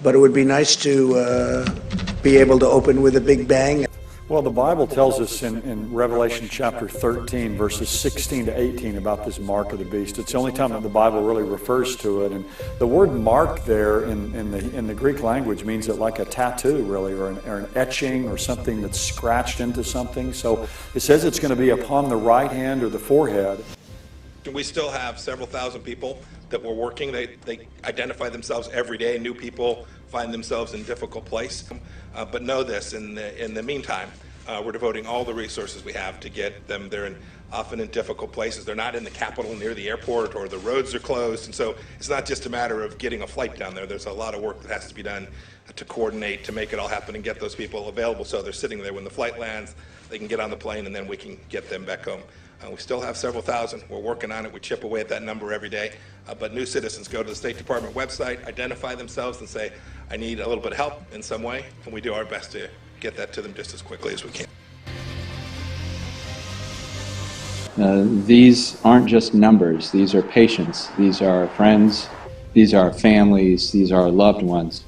but it would be nice to be able to open with a big bang. Well, the Bible tells us in Revelation chapter 13, verses 16 to 18 about this mark of the beast. It's the only time that the Bible really refers to it. And the word mark there in the Greek language means it like a tattoo, really, or an etching or something that's scratched into something. So it says it's going to be upon the right hand or the forehead. We still have several thousand people that were working. They identify themselves every day. New people find themselves in a difficult place. But know this, in the meantime, we're devoting all the resources we have to get them. They're often in difficult places. They're not in the capital near the airport, or the roads are closed. And so it's not just a matter of getting a flight down there. There's a lot of work that has to be done to coordinate, to make it all happen and get those people available so they're sitting there when the flight lands, they can get on the plane, and then we can get them back home. We still have several thousand. We're working on it. We chip away at that number every day. But new citizens go to the State Department website, identify themselves, and say, I need a little bit of help in some way, and we do our best to get that to them just as quickly as we can. These aren't just numbers. These are patients. These are friends. These are families. These are loved ones.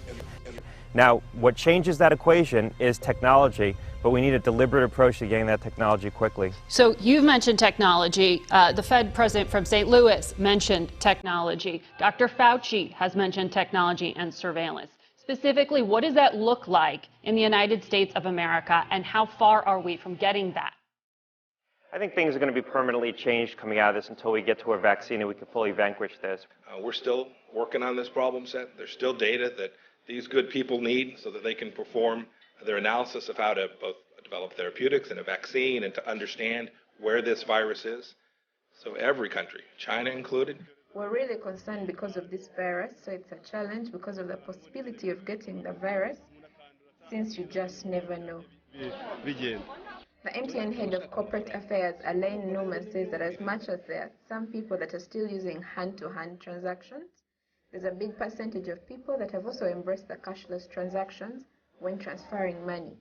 Now, what changes that equation is technology, but we need a deliberate approach to getting that technology quickly. So you've mentioned technology. The Fed president from St. Louis mentioned technology. Dr. Fauci has mentioned technology and surveillance. Specifically, what does that look like in the United States of America, and how far are we from getting that? I think things are going to be permanently changed coming out of this until we get to a vaccine and we can fully vanquish this. We're still working on this problem set. There's still data that these good people need so that they can perform their analysis of how to both develop therapeutics and a vaccine and to understand where this virus is. So every country, China included. We're really concerned because of this virus, so it's a challenge because of the possibility of getting the virus, since you just never know. The MTN head of corporate affairs, Alain Newman, says that as much as there are some people that are still using hand-to-hand transactions, there's a big percentage of people that have also embraced the cashless transactions when transferring money.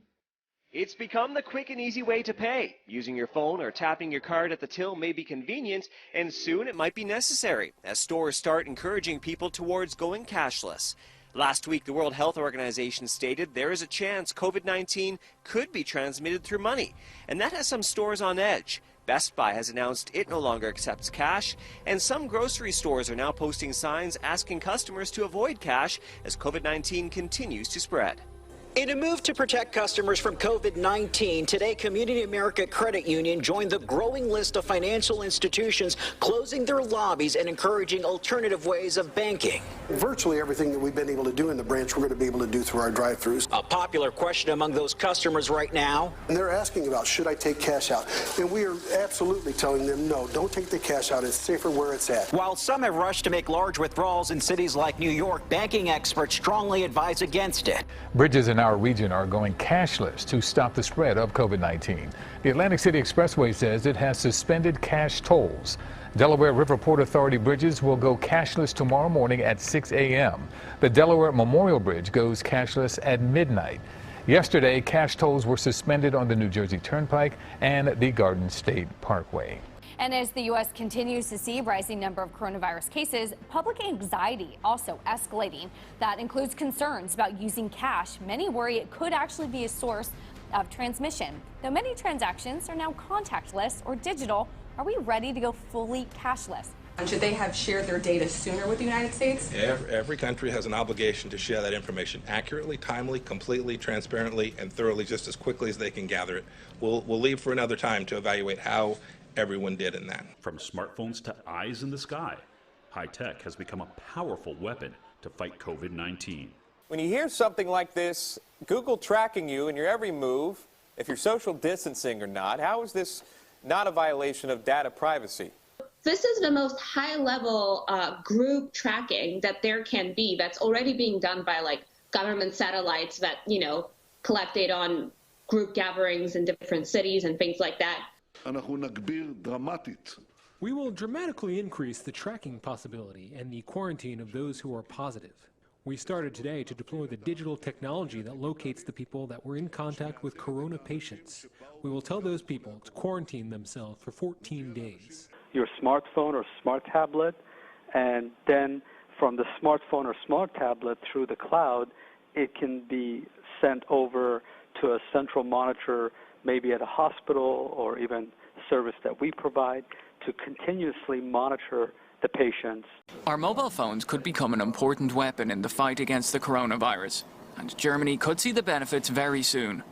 It's become the quick and easy way to pay. Using your phone or tapping your card at the till may be convenient, and soon it might be necessary as stores start encouraging people towards going cashless. Last week, the World Health Organization stated there is a chance COVID-19 could be transmitted through money, and that has some stores on edge. Best Buy has announced it no longer accepts cash, and some grocery stores are now posting signs asking customers to avoid cash as COVID-19 continues to spread. In a move to protect customers from COVID-19, today Community America Credit Union joined the growing list of financial institutions closing their lobbies and encouraging alternative ways of banking. Virtually everything that we've been able to do in the branch, we're going to be able to do through our drive-thrus. A popular question among those customers right now. And they're asking about, should I take cash out? And we are absolutely telling them, no, don't take the cash out. It's safer where it's at. While some have rushed to make large withdrawals in cities like New York, banking experts strongly advise against it. Bridges in our region are going cashless to stop the spread of COVID-19. The Atlantic City Expressway says it has suspended cash tolls. Delaware River Port Authority bridges will go cashless tomorrow morning at 6 a.m. The Delaware Memorial Bridge goes cashless at midnight. Yesterday, cash tolls were suspended on the New Jersey Turnpike and the Garden State Parkway. And as the U.S. continues to see a rising number of coronavirus cases, public anxiety also escalating. That includes concerns about using cash. Many worry it could actually be a source of transmission. Though many transactions are now contactless or digital, are we ready to go fully cashless? And should they have shared their data sooner with the United States? Every country has an obligation to share that information accurately, timely, completely, transparently, and thoroughly, just as quickly as they can gather it. We'll leave for another time to evaluate how everyone did in that. From smartphones to eyes in the sky, high tech has become a powerful weapon to fight COVID-19. When you hear something like this, Google tracking you in your every move, if you're social distancing or not, how is this not a violation of data privacy? This is the most high-level group tracking that there can be that's already being done by like government satellites that, collect data on group gatherings in different cities and things like that. We will dramatically increase the tracking possibility and the quarantine of those who are positive. We started today to deploy the digital technology that locates the people that were in contact with corona patients. We will tell those people to quarantine themselves for 14 days. Your smartphone or smart tablet, and then from the smartphone or smart tablet through the cloud, it can be sent over to a central monitor, maybe at a hospital or even service that we provide, to continuously monitor the patients. Our mobile phones could become an important weapon in the fight against the coronavirus, and Germany could see the benefits very soon.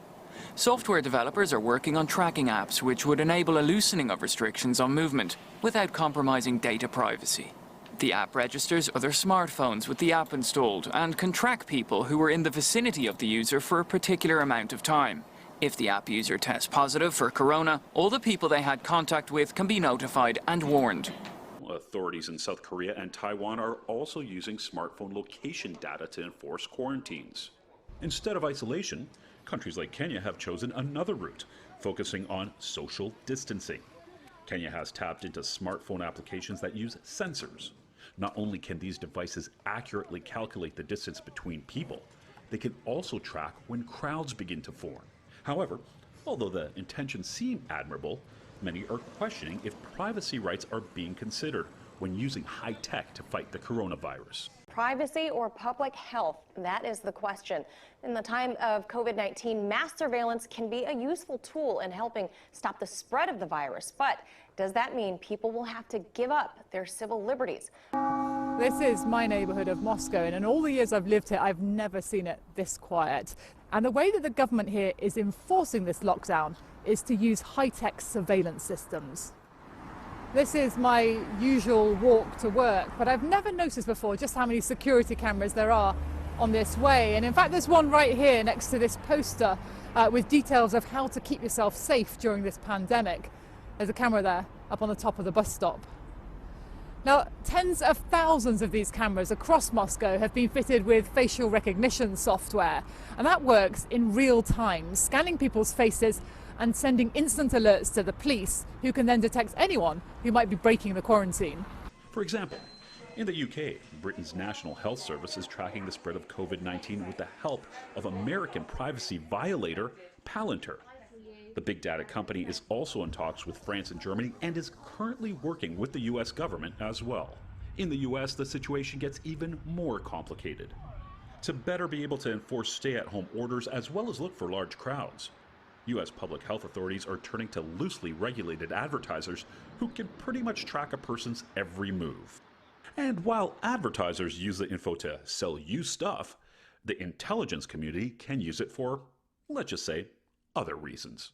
Software developers are working on tracking apps which would enable a loosening of restrictions on movement without compromising data privacy. The app registers other smartphones with the app installed and can track people who were in the vicinity of the user for a particular amount of time. If the app user tests positive for corona, all the people they had contact with can be notified and warned. Authorities in South Korea and Taiwan are also using smartphone location data to enforce quarantines. Instead of isolation, countries like Kenya have chosen another route, focusing on social distancing. Kenya has tapped into smartphone applications that use sensors. Not only can these devices accurately calculate the distance between people, they can also track when crowds begin to form. However, although the intentions seem admirable, many are questioning if privacy rights are being considered when using high tech to fight the coronavirus. Privacy or public health? That is the question. In the time of COVID-19, mass surveillance can be a useful tool in helping stop the spread of the virus. But does that mean people will have to give up their civil liberties? This is my neighborhood of Moscow, and in all the years I've lived here, I've never seen it this quiet. And the way that the government here is enforcing this lockdown is to use high-tech surveillance systems. This is my usual walk to work, but I've never noticed before just how many security cameras there are on this way. And in fact, there's one right here next to this poster with details of how to keep yourself safe during this pandemic. There's a camera there up on the top of the bus stop. Now, tens of thousands of these cameras across Moscow have been fitted with facial recognition software, and that works in real time, scanning people's faces and sending instant alerts to the police, who can then detect anyone who might be breaking the quarantine. For example, in the UK, Britain's National Health Service is tracking the spread of COVID-19 with the help of American privacy violator Palantir. The big data company is also in talks with France and Germany and is currently working with the U.S. government as well. In the U.S., the situation gets even more complicated. To better be able to enforce stay-at-home orders as well as look for large crowds, U.S. public health authorities are turning to loosely regulated advertisers who can pretty much track a person's every move. And while advertisers use the info to sell you stuff, the intelligence community can use it for, let's just say, other reasons.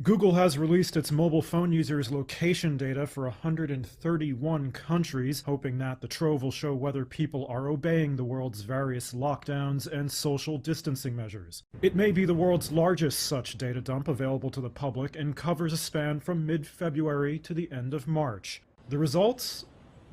Google has released its mobile phone users' location data for 131 countries, hoping that the trove will show whether people are obeying the world's various lockdowns and social distancing measures. It may be the world's largest such data dump available to the public and covers a span from mid-February to the end of March. The results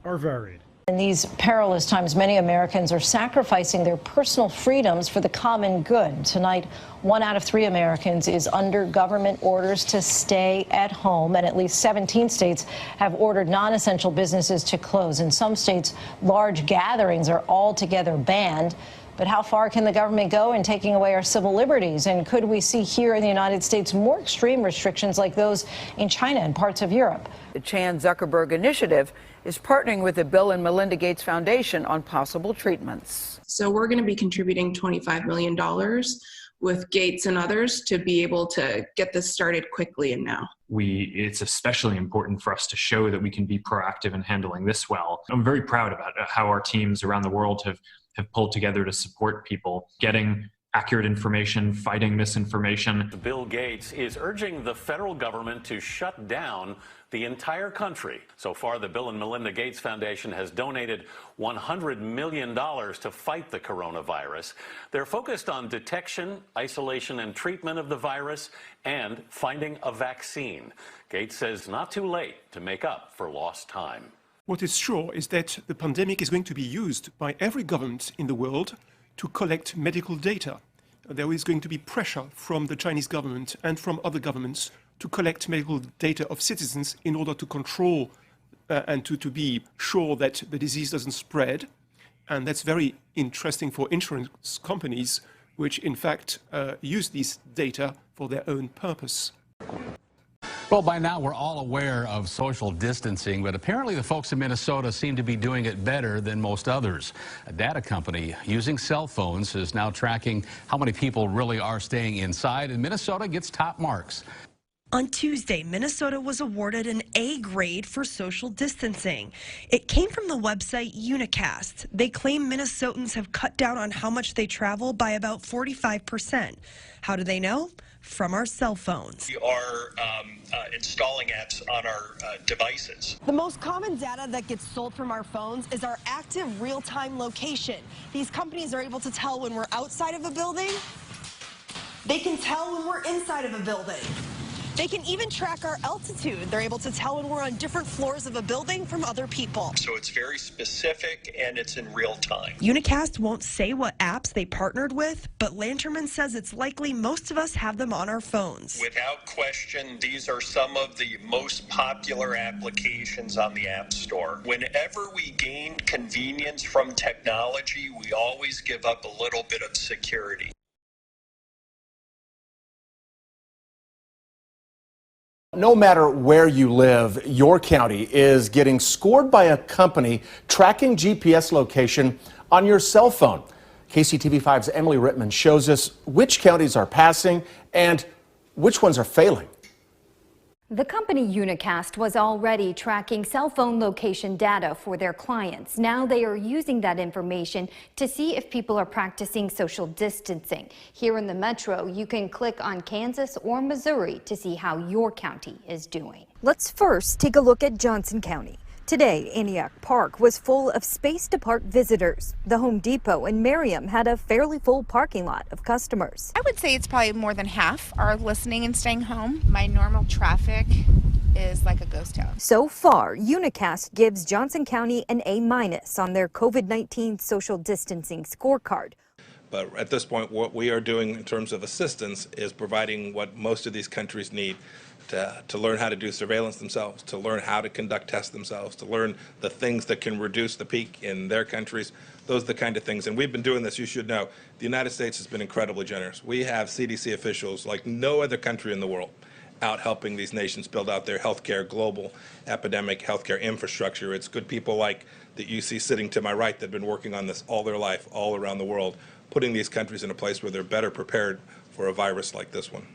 are varied. In these perilous times, many Americans are sacrificing their personal freedoms for the common good. Tonight, 1 out of 3 Americans is under government orders to stay at home, and at least 17 states have ordered non-essential businesses to close. In some states, large gatherings are altogether banned. But how far can the government go in taking away our civil liberties? And could we see here in the United States more extreme restrictions like those in China and parts of Europe? The Chan Zuckerberg Initiative is partnering with the Bill and Melinda Gates Foundation on possible treatments. So we're going to be contributing $25 million with Gates and others to be able to get this started quickly and now. It's especially important for us to show that we can be proactive in handling this well. I'm very proud about how our teams around the world have pulled together to support people getting accurate information, fighting misinformation. Bill Gates is urging the federal government to shut down the entire country. So far, the Bill and Melinda Gates Foundation has donated $100 million to fight the coronavirus. They're focused on detection, isolation, and treatment of the virus and finding a vaccine. Gates says not too late to make up for lost time. What is sure is that the pandemic is going to be used by every government in the world to collect medical data. There is going to be pressure from the Chinese government and from other governments to collect medical data of citizens in order to control and to be sure that the disease doesn't spread. And that's very interesting for insurance companies, which in fact use these data for their own purpose. Well, by now we're all aware of social distancing, but apparently the folks in Minnesota seem to be doing it better than most others. A data company using cell phones is now tracking how many people really are staying inside, and Minnesota gets top marks. On Tuesday, Minnesota was awarded an A grade for social distancing. It came from the website Unicast. They claim Minnesotans have cut down on how much they travel by about 45%. How do they know? From our cell phones. We are installing apps on our devices. The most common data that gets sold from our phones is our active real-time location. These companies are able to tell when we're outside of a building. They can tell when we're inside of a building. They can even track our altitude. They're able to tell when we're on different floors of a building from other people. So it's very specific and it's in real time. Unicast won't say what apps they partnered with, but Lanterman says it's likely most of us have them on our phones. Without question, these are some of the most popular applications on the App Store. Whenever we gain convenience from technology, we always give up a little bit of security. No matter where you live, your county is getting scored by a company tracking GPS location on your cell phone. KCTV5's Emily Rittman shows us which counties are passing and which ones are failing. The company Unicast was already tracking cell phone location data for their clients. Now they are using that information to see if people are practicing social distancing. Here in the metro, you can click on Kansas or Missouri to see how your county is doing. Let's first take a look at Johnson County. Today, Antioch Park was full of Space to Park visitors. The Home Depot in Merriam had a fairly full parking lot of customers. I would say it's probably more than half are listening and staying home. My normal traffic is like a ghost town. So far, Unicast gives Johnson County an A- on their COVID-19 social distancing scorecard. But at this point, what we are doing in terms of assistance is providing what most of these countries need to learn how to do surveillance themselves, to learn how to conduct tests themselves, to learn the things that can reduce the peak in their countries. Those are the kind of things. And we've been doing this, you should know. The United States has been incredibly generous. We have CDC officials like no other country in the world out helping these nations build out their healthcare, global epidemic healthcare infrastructure. It's good people like that you see sitting to my right that have been working on this all their life, all around the world, putting these countries in a place where they're better prepared for a virus like this one.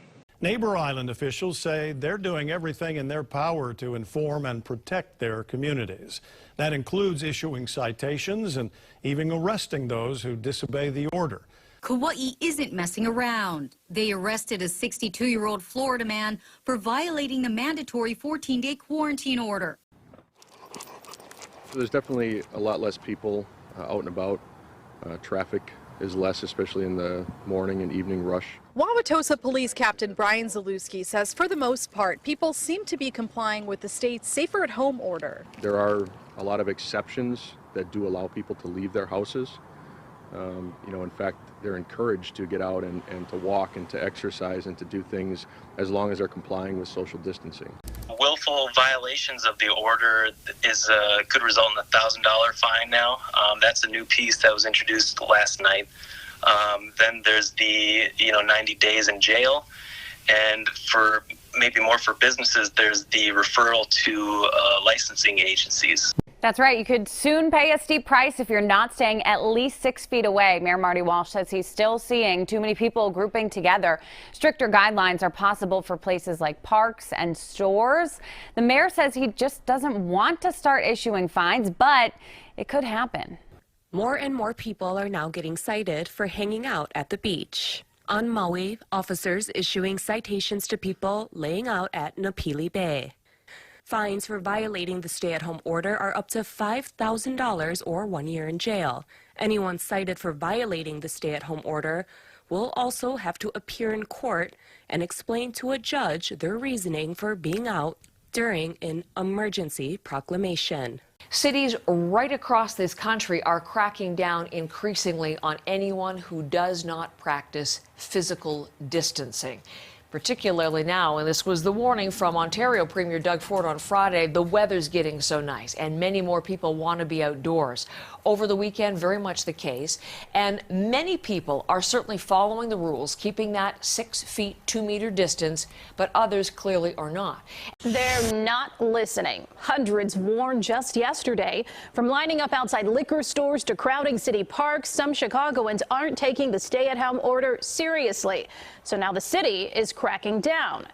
Neighbor Island officials say they're doing everything in their power to inform and protect their communities. That includes issuing citations and even arresting those who disobey the order. Kauai isn't messing around. They arrested a 62-year-old Florida man for violating the mandatory 14-day quarantine order. There's definitely a lot less people out and about. Traffic is less, especially in the morning and evening rush. Wauwatosa Police Captain Brian Zalewski says for the most part, people seem to be complying with the state's safer at home order. There are a lot of exceptions that do allow people to leave their houses. In fact, they're encouraged to get out and to walk and to exercise and to do things as long as they're complying with social distancing. Willful violations of the order could result in a $1,000 fine now. That's a new piece that was introduced last night. Then there's the 90 days in jail, and for maybe more for businesses, there's the referral to licensing agencies. That's right. You could soon pay a steep price if you're not staying at least 6 feet away. Mayor Marty Walsh says he's still seeing too many people grouping together. Stricter guidelines are possible for places like parks and stores. The mayor says he just doesn't want to start issuing fines, but it could happen. More and more people are now getting cited for hanging out at the beach. On Maui, officers issuing citations to people laying out at Napili Bay. Fines for violating the stay-at-home order are up to $5,000 or 1 year in jail. Anyone cited for violating the stay-at-home order will also have to appear in court and explain to a judge their reasoning for being out during an emergency proclamation. Cities right across this country are cracking down increasingly on anyone who does not practice physical distancing. particularly now. And this was the warning from Ontario Premier Doug Ford on Friday. The weather's getting so nice and many more people want to be outdoors. Over the weekend, very much the case. And many people are certainly following the rules, keeping that 6 feet, 2 meter distance, but others clearly are not. They're not listening. Hundreds warned just yesterday. From lining up outside liquor stores to crowding city parks, some Chicagoans aren't taking the stay-at-home order seriously. So now the city is cracking down.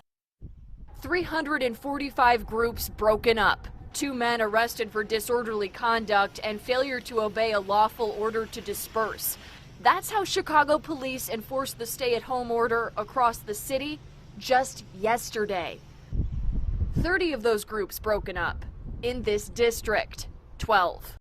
345 groups broken up. 2 men arrested for disorderly conduct and failure to obey a lawful order to disperse. That's how Chicago police enforced the stay-at-home order across the city just yesterday. 30 of those groups broken up. In this district, 12.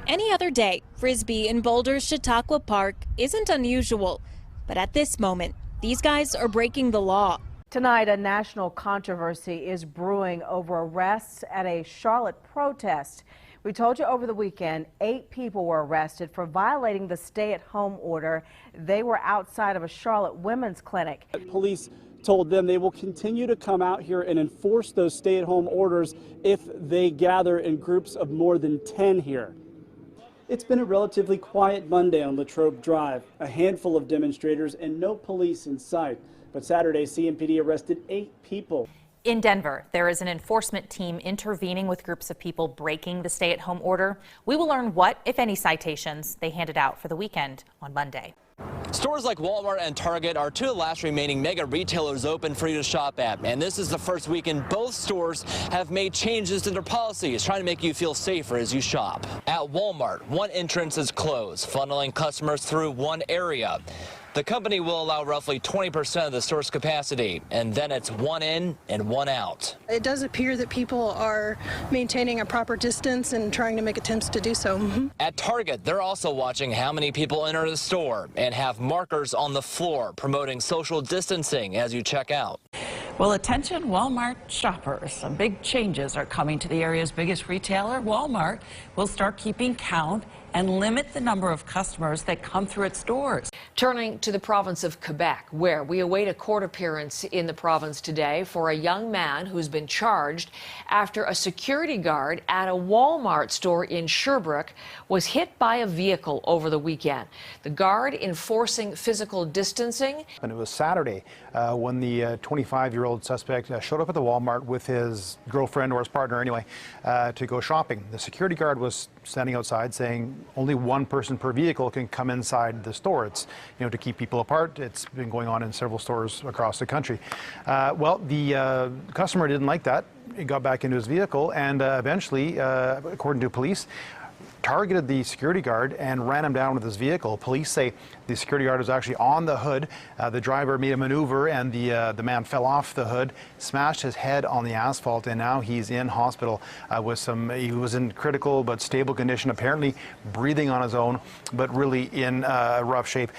Any other day, Frisbee in Boulder's Chautauqua Park isn't unusual. But at this moment, these guys are breaking the law. Tonight, a national controversy is brewing over arrests at a Charlotte protest. We told you over the weekend, 8 people were arrested for violating the stay-at-home order. They were outside of a Charlotte women's clinic. Police told them they will continue to come out here and enforce those stay-at-home orders if they gather in groups of more than 10 here. It's been a relatively quiet Monday on Latrobe Drive. A handful of demonstrators and no police in sight. But Saturday, CMPD arrested 8 people. In Denver, there is an enforcement team intervening with groups of people breaking the stay-at-home order. We will learn what, if any, citations they handed out for the weekend on Monday. Stores like Walmart and Target are 2 of the last remaining mega retailers open for you to shop at. And this is the first weekend both stores have made changes to their policies, trying to make you feel safer as you shop. At Walmart, 1 entrance is closed, funneling customers through 1 area. The company will allow roughly 20% of the store's capacity, and then it's 1 in and 1 out. It does appear that people are maintaining a proper distance and trying to make attempts to do so. At Target, they're also watching how many people enter the store and have markers on the floor promoting social distancing as you check out. Well, attention Walmart shoppers. Some big changes are coming to the area's biggest retailer. Walmart will start keeping count and limit the number of customers that come through its stores. Turning to the province of Quebec, where we await a court appearance in the province today for a young man who's been charged after a security guard at a Walmart store in Sherbrooke was hit by a vehicle over the weekend. The guard enforcing physical distancing. And it was Saturday when the 25-year-old suspect showed up at the Walmart with his girlfriend, or his partner anyway, to go shopping. The security guard was standing outside saying only 1 person per vehicle can come inside the store. It's, to keep people apart. It's been going on in several stores across the country. Well, the customer didn't like that. He got back into his vehicle and eventually, according to police, targeted the security guard and ran him down with his vehicle. Police say the security guard was actually on the hood. The driver made a maneuver and the man fell off the hood, smashed his head on the asphalt, and now he's in hospital he was in critical but stable condition, apparently breathing on his own, but really in rough shape.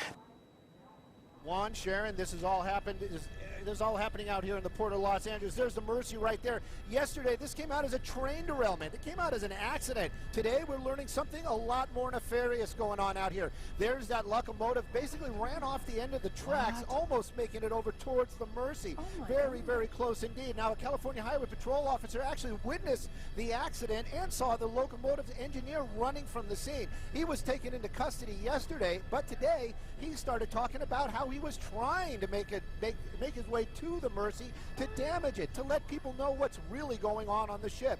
Juan, Sharon, this is all happening out here in the Port of Los Angeles. There's the Mercy right there. Yesterday, this came out as a train derailment. It came out as an accident. Today, we're learning something a lot more nefarious going on out here. There's that locomotive basically ran off the end of the tracks, almost making it over towards the Mercy. Very, very close indeed. Now, a California Highway Patrol officer actually witnessed the accident and saw the locomotive's engineer running from the scene. He was taken into custody yesterday, but today, he started talking about how he was trying to make his way to the Mercy to damage it, to let people know what's really going on the ship.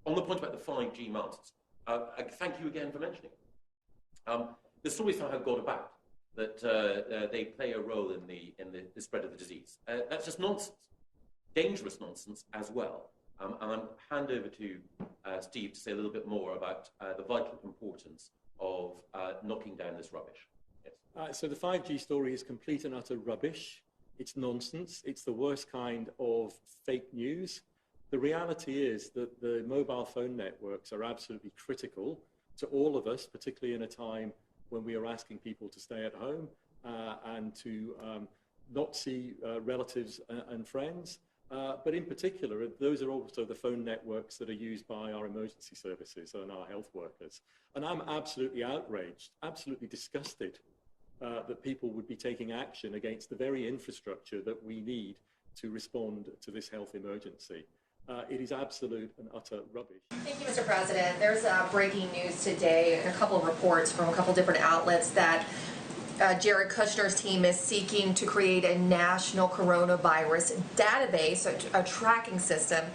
On the point about the 5G masts, thank you again for mentioning it. The stories somehow got about that they play a role in the spread of the disease. That's just nonsense, dangerous nonsense as well. And I'll hand over to Steve to say a little bit more about the vital importance of knocking down this rubbish. Yes. So the 5G story is complete and utter rubbish. It's nonsense. It's the worst kind of fake news. The reality is that the mobile phone networks are absolutely critical to all of us, particularly in a time when we are asking people to stay at home and to not see relatives and friends. But in particular, those are also the phone networks that are used by our emergency services and our health workers. And I'm absolutely outraged, absolutely disgusted that people would be taking action against the very infrastructure that we need to respond to this health emergency. It is absolute and utter rubbish. Thank you, Mr. President. There's breaking news today and a couple of reports from a couple different outlets that Jared Kushner's team is seeking to create a national coronavirus database, a tracking system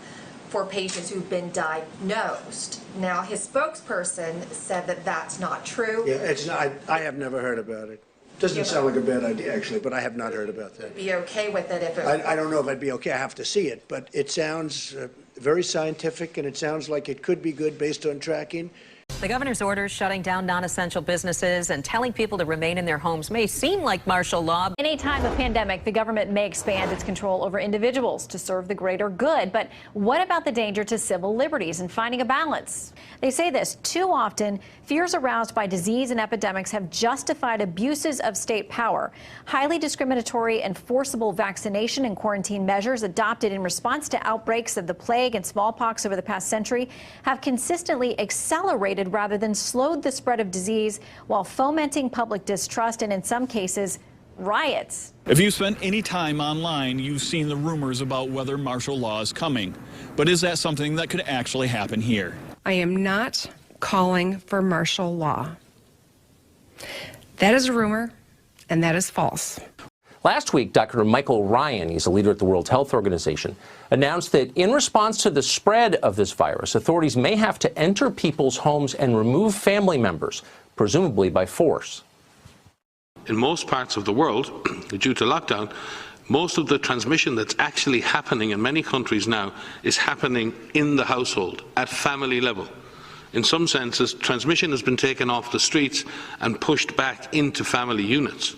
for patients who've been diagnosed. Now, his spokesperson said that that's not true. Yeah, it's not. I have never heard about it. Doesn't sound like a bad idea, actually, but I have not heard about that. Be okay with it if it. I don't know if I'd be okay. I have to see it, but it sounds very scientific, and it sounds like it could be good based on tracking. The governor's orders shutting down non-essential businesses and telling people to remain in their homes may seem like martial law. In a time of pandemic, the government may expand its control over individuals to serve the greater good. But what about the danger to civil liberties and finding a balance? They say this too often. Fears aroused by disease and epidemics have justified abuses of state power. Highly discriminatory and forcible vaccination and quarantine measures adopted in response to outbreaks of the plague and smallpox over the past century have consistently accelerated rather than slowed the spread of disease while fomenting public distrust and, in some cases, riots. If you spent any time online, you've seen the rumors about whether martial law is coming. But is that something that could actually happen here? I am not calling for martial law. That is a rumor, and that is false. Last week, Dr. Michael Ryan, he's a leader at the World Health Organization, announced that in response to the spread of this virus, authorities may have to enter people's homes and remove family members, presumably by force. In most parts of the world, due to lockdown, most of the transmission that's actually happening in many countries now is happening in the household, at family level. In some senses, transmission has been taken off the streets and pushed back into family units.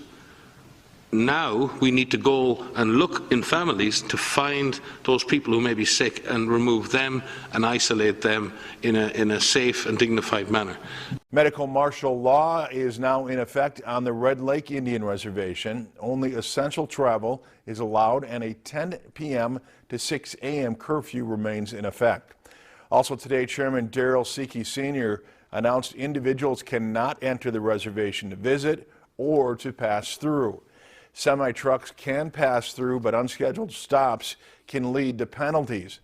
Now we need to go and look in families to find those people who may be sick and remove them and isolate them in a safe and dignified manner. Medical martial law is now in effect on the Red Lake Indian Reservation. Only essential travel is allowed and a 10 p.m. to 6 a.m. curfew remains in effect. Also today, Chairman Darrell Seekey Sr. announced individuals cannot enter the reservation to visit or to pass through. Semi-trucks can pass through, but unscheduled stops can lead to penalties.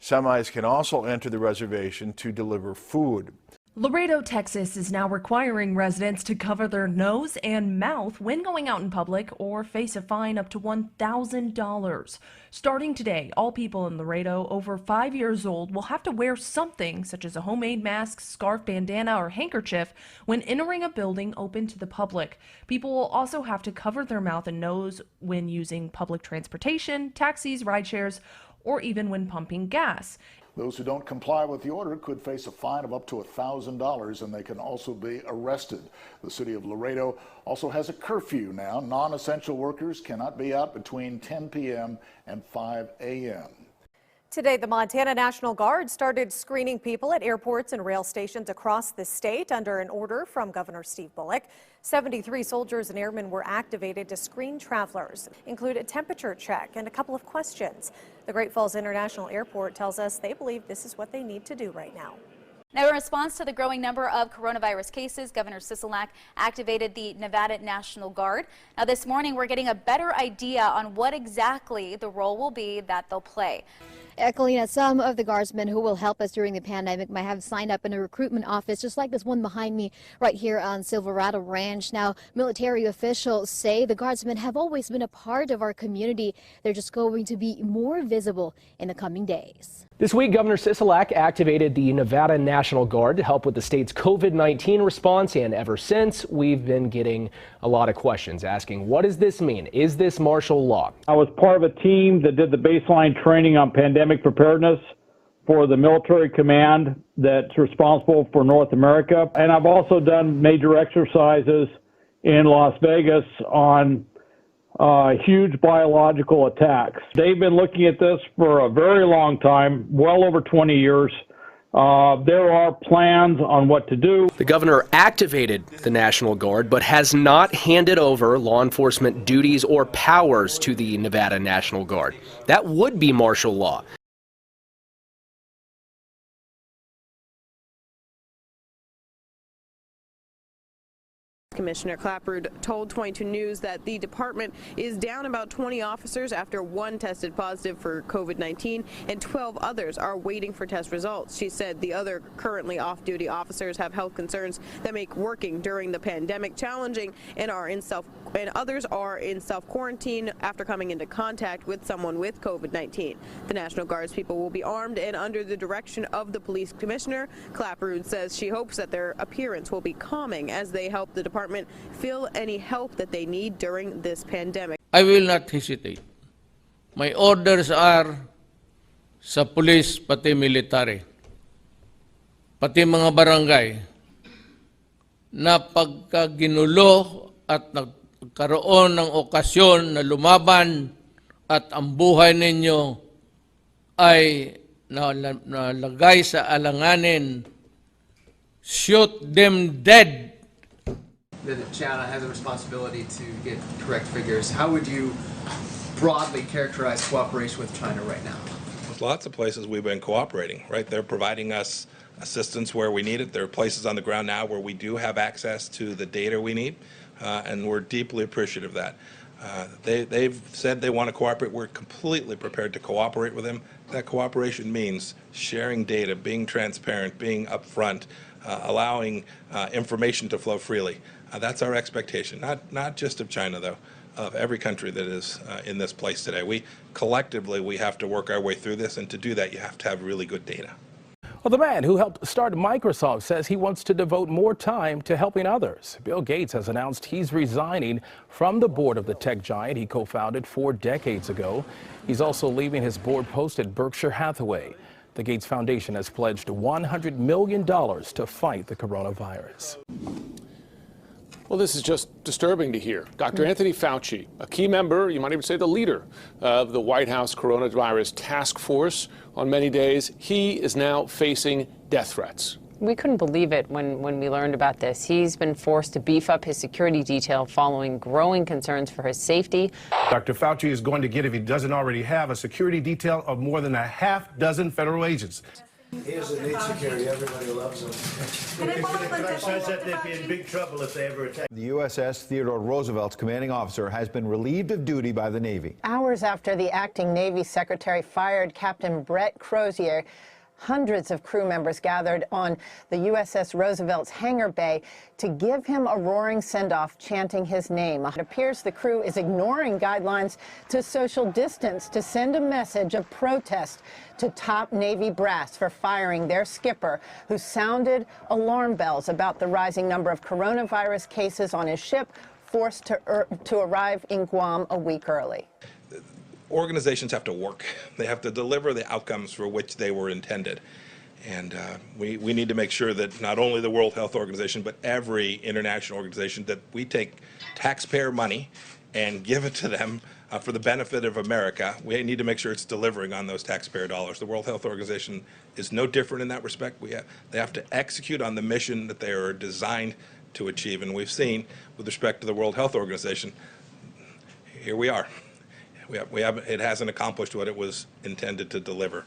Semis can also enter the reservation to deliver food. Laredo, Texas is now requiring residents to cover their nose and mouth when going out in public or face a fine up to $1,000. Starting today, all people in Laredo over 5 years old will have to wear something such as a homemade mask, scarf, bandana, or handkerchief when entering a building open to the public. People will also have to cover their mouth and nose when using public transportation, taxis, rideshares, or even when pumping gas. Those who don't comply with the order could face a fine of up to $1,000, and they can also be arrested. The city of Laredo also has a curfew now. Non-essential workers cannot be out between 10 p.m. and 5 a.m. Today, the Montana National Guard started screening people at airports and rail stations across the state under an order from Governor Steve Bullock. 73 soldiers and airmen were activated to screen travelers, include a temperature check and a couple of questions. The Great Falls International Airport tells us they believe this is what they need to do right now. Now, in response to the growing number of coronavirus cases, Governor Sisolak activated the Nevada National Guard. Now, this morning, we're getting a better idea on what exactly the role will be that they'll play. Kalina, some of the guardsmen who will help us during the pandemic might have signed up in a recruitment office, just like this one behind me right here on Silverado Ranch. Now, military officials say the guardsmen have always been a part of our community. They're just going to be more visible in the coming days. This week, Governor Sisolak activated the Nevada National Guard to help with the state's COVID-19 response, and ever since, we've been getting a lot of questions asking, what does this mean? Is this martial law? I was part of a team that did the baseline training on pandemic preparedness for the military command that's responsible for North America, and I've also done major exercises in Las Vegas on huge biological attacks. They've been looking at this for a very long time, well over 20 years. There are plans on what to do. The governor activated the National Guard, but has not handed over law enforcement duties or powers to the Nevada National Guard. That would be martial law. Commissioner Clapperud told 22 News that the department is down about 20 officers after one tested positive for COVID-19 and 12 others are waiting for test results. She said the other currently off-duty officers have health concerns that make working during the pandemic challenging and others are in self-quarantine after coming into contact with someone with COVID-19. The National Guard's people will be armed and under the direction of the police commissioner. Clapperud says she hopes that their appearance will be calming as they help the department feel any help that they need during this pandemic. I will not hesitate. My orders are sa police pati military, pati mga barangay, na pagka ginulo at nagkaroon ng okasyon na lumaban at ang buhay ninyo ay nalagay sa alanganin, shoot them dead. That China has a responsibility to get correct figures. How would you broadly characterize cooperation with China right now? With lots of places we've been cooperating, right? They're providing us assistance where we need it. There are places on the ground now where we do have access to the data we need, and we're deeply appreciative of that. They've said they want to cooperate. We're completely prepared to cooperate with them. That cooperation means sharing data, being transparent, being upfront, allowing information to flow freely. That's our expectation, not just of China, though, of every country that is in this place today. We collectively have to work our way through this, and to do that, you have to have really good data. Well, the man who helped start Microsoft says he wants to devote more time to helping others. Bill Gates has announced he's resigning from the board of the tech giant he co-founded 4 decades ago. He's also leaving his board post at Berkshire Hathaway. The Gates Foundation has pledged $100 million to fight the coronavirus. Well, this is just disturbing to hear. Dr. Anthony Fauci, a key member, you might even say the leader of the White House coronavirus task force on many days, he is now facing death threats. We couldn't believe it when we learned about this. He's been forced to beef up his security detail following growing concerns for his safety. Dr. Fauci is going to get, if he doesn't already have, a security detail of more than a half-dozen federal agents. He doesn't need security. Everybody loves him. It says that they'd be in big trouble if they ever attack. The USS Theodore Roosevelt's commanding officer has been relieved of duty by the Navy. Hours after the acting Navy secretary fired Captain Brett Crozier, hundreds of crew members gathered on the USS Roosevelt's hangar bay to give him a roaring send-off, chanting his name. It appears the crew is ignoring guidelines to social distance to send a message of protest to top Navy brass for firing their skipper, who sounded alarm bells about the rising number of coronavirus cases on his ship, forced to arrive in Guam a week early. Organizations have to work. They have to deliver the outcomes for which they were intended. And we need to make sure that not only the World Health Organization, but every international organization, that we take taxpayer money and give it to them for the benefit of America. We need to make sure it's delivering on those taxpayer dollars. The World Health Organization is no different in that respect. They have to execute on the mission that they are designed to achieve. And we've seen, with respect to the World Health Organization, here we are. It hasn't accomplished what it was intended to deliver.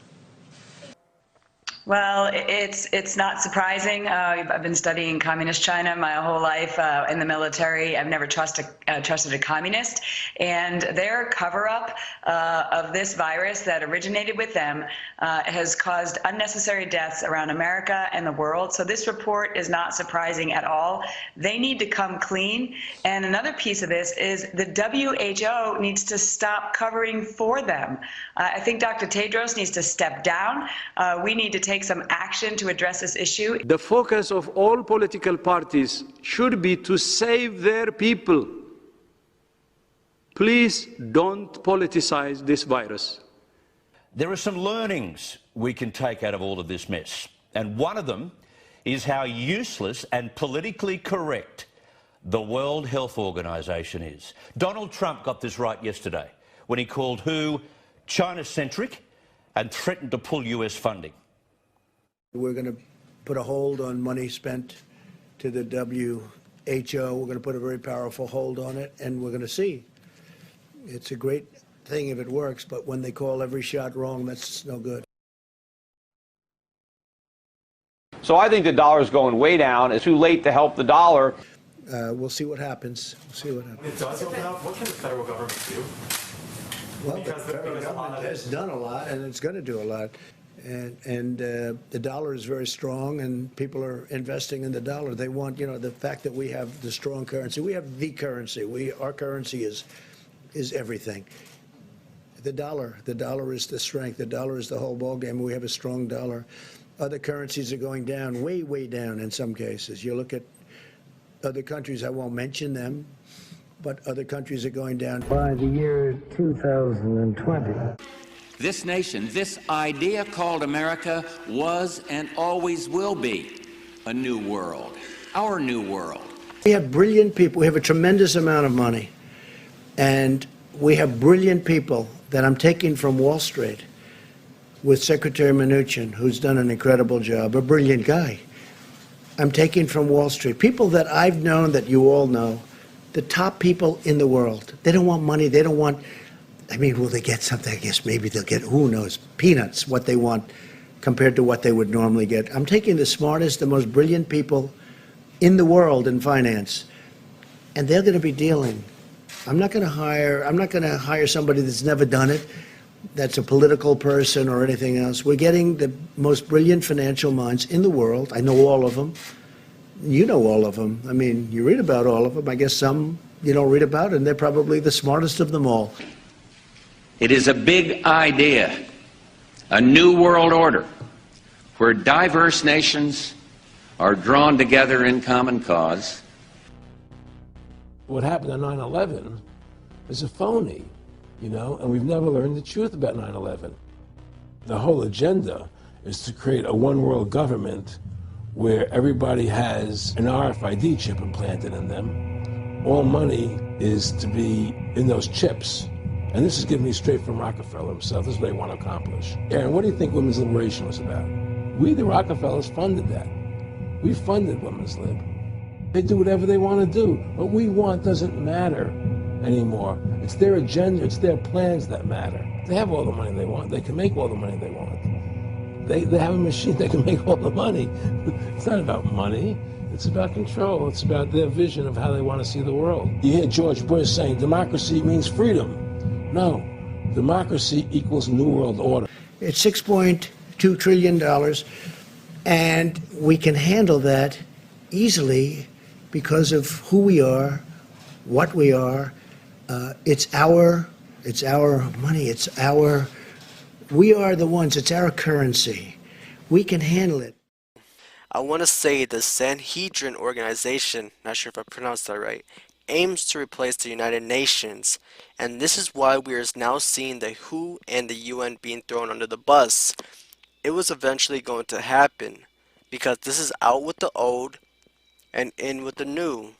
Well, it's not surprising. I've been studying communist China my whole life in the military. I've never trusted a communist, and their cover-up of this virus that originated with them has caused unnecessary deaths around America and the world. So this report is not surprising at all. They need to come clean. And another piece of this is the WHO needs to stop covering for them. I think Dr. Tedros needs to step down. We need to take some action to address this issue. The focus of all political parties should be to save their people. Please don't politicize this virus. There are some learnings we can take out of all of this mess, and one of them is how useless and politically correct the World Health Organization is. Donald Trump got this right yesterday when he called WHO China-centric and threatened to pull US funding. We're going to put a hold on money spent to the WHO. We're going to put a very powerful hold on it, and we're going to see. It's a great thing if it works, but when they call every shot wrong, that's no good. So I think the dollar's going way down. It's too late to help the dollar. We'll see what happens. We'll see what happens. It does open up. What can the federal government do? Well, the federal government has done a lot, and it's going to do a lot. And the dollar is very strong, and people are investing in the dollar. They want, the fact that we have the strong currency. We have the currency. Our currency is everything. The dollar is the strength. The dollar is the whole ballgame. We have a strong dollar. Other currencies are going down, way, way down in some cases. You look at other countries, I won't mention them, but other countries are going down. By the year 2020. This nation, this idea called America, was and always will be a new world, our new world. We have brilliant people. We have a tremendous amount of money. And we have brilliant people that I'm taking from Wall Street with Secretary Mnuchin, who's done an incredible job, a brilliant guy. I'm taking from Wall Street. People that I've known, that you all know, the top people in the world. They don't want money. They don't want, will they get something? I guess maybe they'll get, who knows, peanuts, what they want compared to what they would normally get. I'm taking the smartest, the most brilliant people in the world in finance, and they're going to be dealing. I'm not going to hire somebody that's never done it, that's a political person or anything else. We're getting the most brilliant financial minds in the world. I know all of them. You know all of them. You read about all of them. I guess some you don't read about, and they're probably the smartest of them all. It is a big idea, a new world order, where diverse nations are drawn together in common cause. What happened on 9/11 is a phony, and we've never learned the truth about 9/11. The whole agenda is to create a one-world government where everybody has an RFID chip implanted in them. All money is to be in those chips. And this is giving me straight from Rockefeller himself. This is what they want to accomplish. Aaron, what do you think women's liberation was about? We, the Rockefellers, funded that. We funded women's lib. They do whatever they want to do. What we want doesn't matter anymore. It's their agenda, it's their plans that matter. They have all the money they want. They can make all the money they want. They have a machine that can make all the money. It's not about money. It's about control. It's about their vision of how they want to see the world. You hear George Bush saying democracy means freedom. No, democracy equals New World Order. It's $6.2 trillion, and we can handle that easily because of who we are, what we are. It's our money. We are the ones. It's our currency. We can handle it. I want to say the Sanhedrin organization, not sure if I pronounced that right, aims to replace the United Nations, and this is why we are now seeing the WHO and the UN being thrown under the bus. It was eventually going to happen because this is out with the old and in with the new.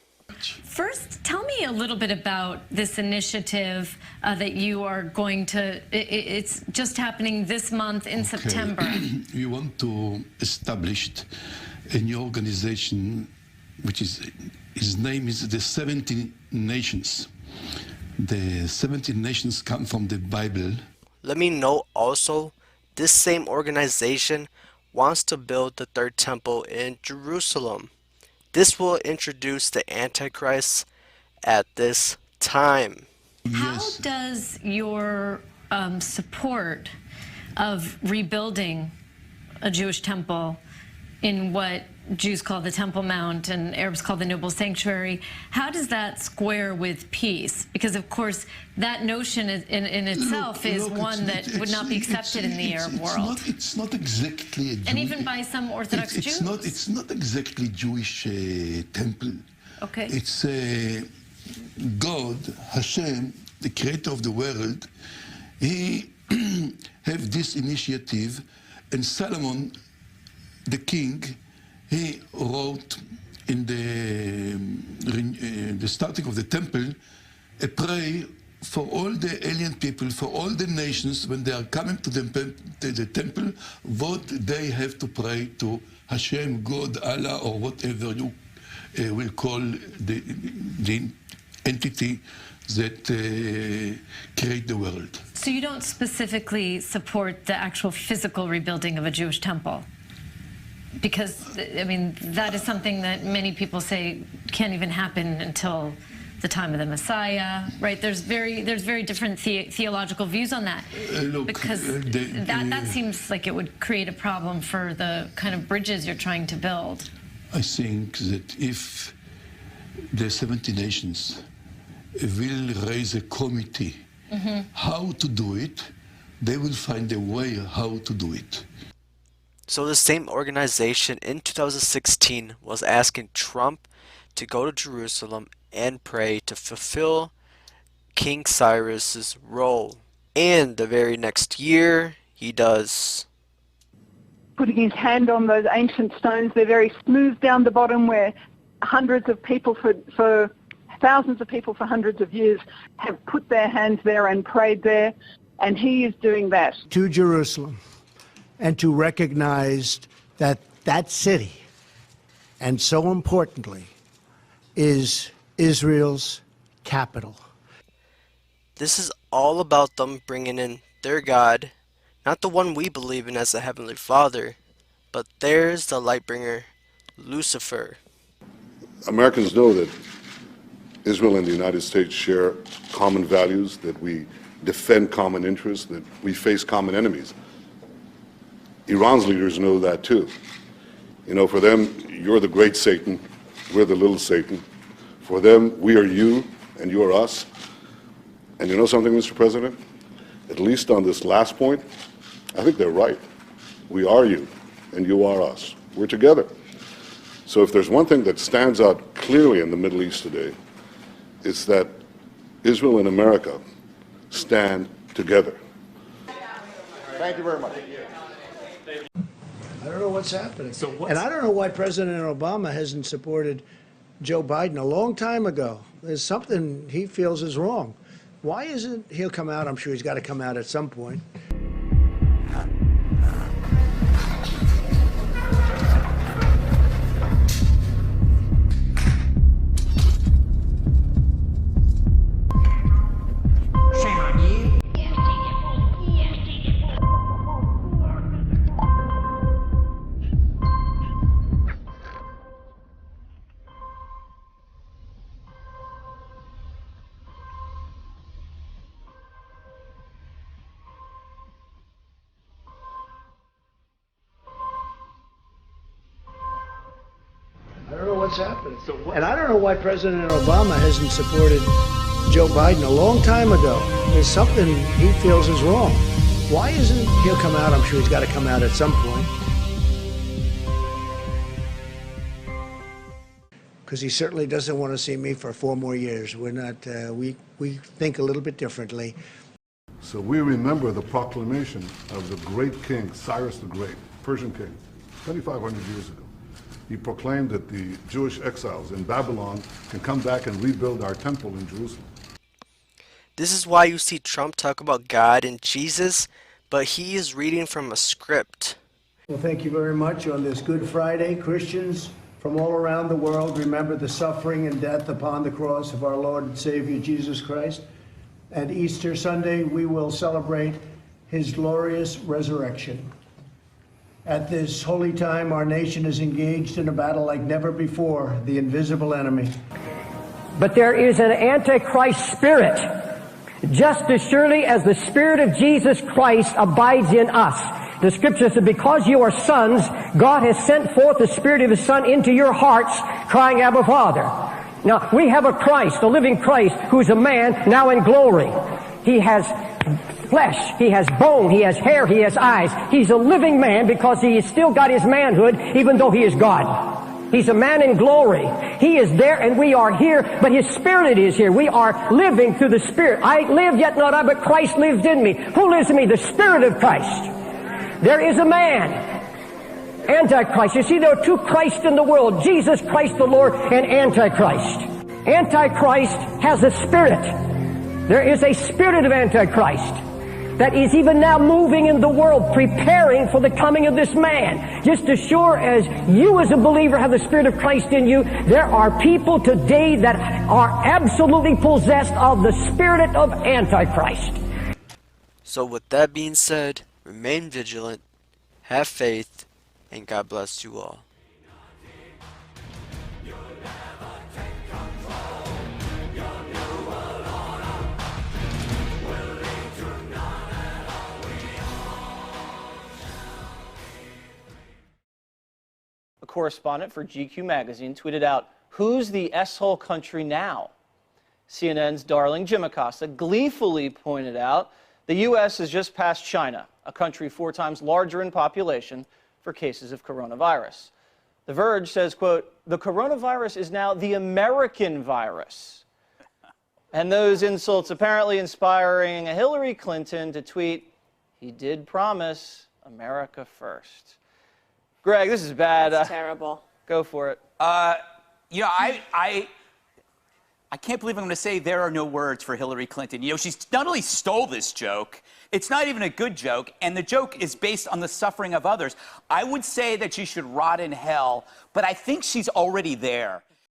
First, tell me a little bit about this initiative that you are going to, it's just happening this month in September. We want to establish a new organization, which is, his name is the 17 Nations. The 17 nations come from the Bible. Let me note also, this same organization wants to build the third temple in Jerusalem. This will introduce the Antichrist at this time. How does your support of rebuilding a Jewish temple in what Jews call the Temple Mount and Arabs call the Noble Sanctuary, how does that square with peace? Because, of course, that notion in itself is one that would not be accepted in the Arab world. It's not exactly a Jewish... And even by some Orthodox Jews? It's not exactly Jewish temple. Okay. It's God, Hashem, the creator of the world. He have this initiative, and Solomon, the king, he wrote in the starting of the temple a prayer for all the alien people, for all the nations, when they are coming to the temple, what they have to pray to Hashem, God, Allah, or whatever you will call the entity that create the world. So you don't specifically support the actual physical rebuilding of a Jewish temple? because, I mean, that is something that many people say can't even happen until the time of the Messiah, right? There's very different theological views on that. Look, because that seems like it would create a problem for the kind of bridges you're trying to build. I think that if the 70 nations will raise a committee how to do it, they will find a way how to do it. So the same organization in 2016 was asking Trump to go to Jerusalem and pray to fulfill King Cyrus's role. And the very next year, he does. Putting his hand on those ancient stones, they're very smooth down the bottom, where hundreds of people for thousands of people for hundreds of years have put their hands there and prayed there, and he is doing that. To Jerusalem, and to recognize that that city, and so importantly, is Israel's capital. This is all about them bringing in their God, not the one we believe in as the Heavenly Father, but there's the Lightbringer, Lucifer. Americans know that Israel and the United States share common values, that we defend common interests, that we face common enemies. Iran's leaders know that too. You know, for them, you're the great Satan, we're the little Satan. For them, we are you and you are us. And you know something, Mr. President? At least on this last point, I think they're right. We are you and you are us. We're together. So if there's one thing that stands out clearly in the Middle East today, it's that Israel and America stand together. Thank you very much. I don't know what's happening. And I don't know why President Obama hasn't supported Joe Biden a long time ago. There's something he feels is wrong. Why isn't he'll come out? I'm sure he's got to come out at some point. Shame on you. I don't know what's happening. And I don't know why President Obama hasn't supported Joe Biden a long time ago. There's something he feels is wrong. Why isn't he'll come out? I'm sure he's got to come out at some point. Because he certainly doesn't want to see me for 4 more years. We're not, we think a little bit differently. So we remember the proclamation of the great king, Cyrus the Great, Persian king, 2,500 years ago. He proclaimed that the Jewish exiles in Babylon can come back and rebuild our temple in Jerusalem. This is why you see Trump talk about God and Jesus, but he is reading from a script. Well, thank you very much. On this Good Friday, Christians from all around the world remember the suffering and death upon the cross of our Lord and Savior Jesus Christ. And Easter Sunday, we will celebrate his glorious resurrection. At this holy time, our nation is engaged in a battle like never before, the invisible enemy. But there is an antichrist spirit, just as surely as the Spirit of Jesus Christ abides in us. The Scripture says, because you are sons, God has sent forth the Spirit of His Son into your hearts, crying, Abba, Father. Now, we have a Christ, a living Christ, who's a man now in glory. He has flesh, he has bone, he has hair, he has eyes. He's a living man because he has still got his manhood, even though he is God. He's a man in glory. He is there and we are here, but his Spirit is here. We are living through the Spirit. I live, yet not I, but Christ lives in me. Who lives in me? The Spirit of Christ. There is a man, Antichrist. You see, there are 2 Christs in the world, Jesus Christ the Lord and Antichrist. Antichrist has a spirit. There is a spirit of Antichrist that is even now moving in the world, preparing for the coming of this man. Just as sure as you as a believer have the Spirit of Christ in you, there are people today that are absolutely possessed of the spirit of Antichrist. So with that being said, remain vigilant, have faith, and God bless you all. A correspondent for GQ magazine tweeted out, "Who's the S-hole country now?" CNN's Darling Jim Acosta gleefully pointed out the U.S. has just passed China, a country 4 times larger in population, for cases of coronavirus. The Verge says, quote, "The coronavirus is now the American virus." And those insults apparently inspiring Hillary Clinton to tweet, "He did promise America first." Greg, this is bad. That's terrible. Go for it. You know, I can't believe I'm going to say there are no words for Hillary Clinton. You know, she's not only stole this joke, it's not even a good joke, and the joke is based on the suffering of others. I would say that she should rot in hell, but I think she's already there.